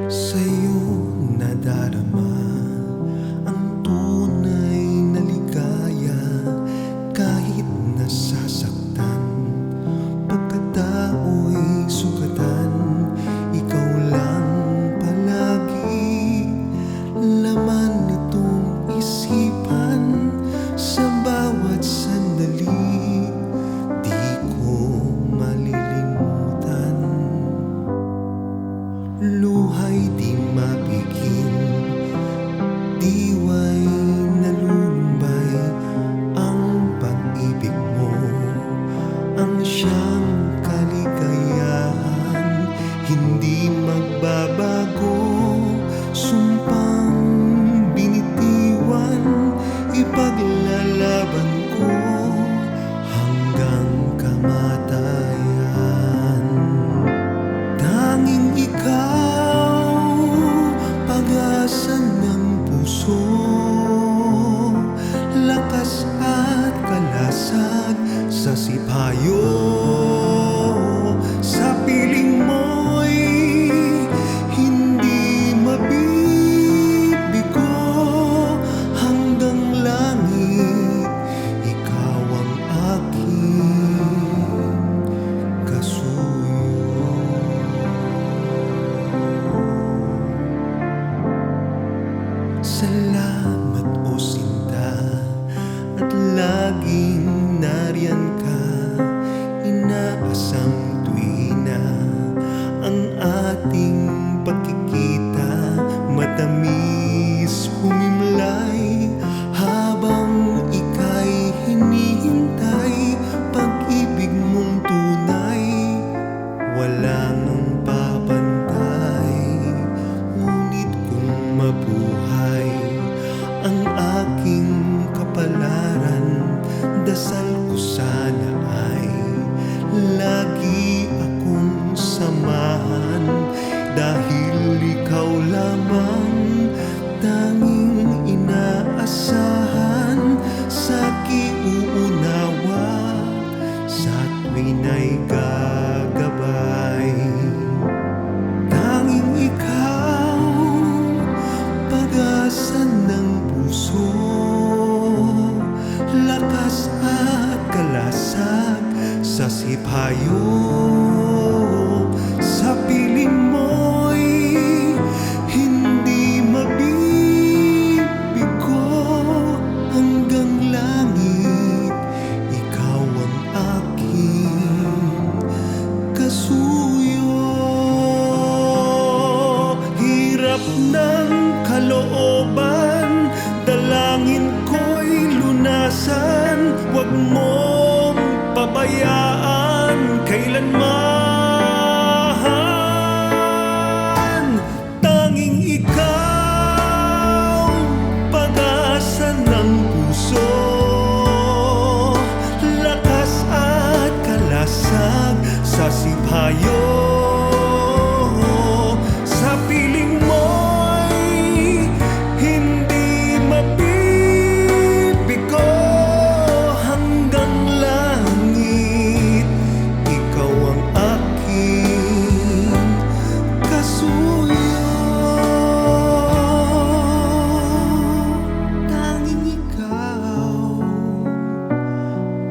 Sa'yo nadarama ang tunay na ligaya, kahit nasasaktan, pagkatao'y sugatan. Ikaw lang palagi laman nitong isipan, sa bawat sandali di ko malilimutan. Luhay di mapigil, diwa'y nalulumbay, ang pag-ibig mo ang siyang kaligayahan. Hindi magbabago, sumpang binitiwan, ipaglalaban ko hanggang kamatayan. Tanging ikaw, pag-asa ng puso, lakas at kalasag sa sipayo. Sa piling mo'y hindi mabibigo, hanggang langit ikaw ang aking kasuyo. Salamat o sinta, at laging nariyan ka. Inaasang tuwina ang ating pagkikita, matamis humimlay habang ika'y hinihintay. Pag-ibig mong tunay, walang papantay. Ngunit kung mabuhay ang aking kapalaran, dasal ko sana ay lagi akong samahan, dahil ikaw lamang tanging inaasahan, sa kiuunawa sa tuwin ay gagabay. Tanging ikaw, pag-asa ng puso, lakas at kalasag sa sipayo. Sa piling mo'y hindi mabibigo, hanggang langit ikaw ang aking kasuyo. Hirap ng kalooban, dalangin ko'y lunasan, wag mong pabayaan kailanman. Tanging ikaw, pag-asa ng puso, lakas at kalasag sa sipayo. Sa piling mo'y hindi mabibigo, hanggang langit ikaw ang aking kasuyo. Tanging ikaw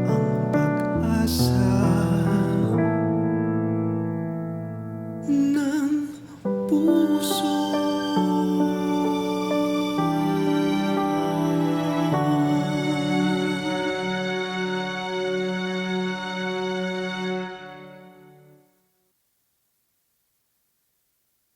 ang pag-asa ng puso.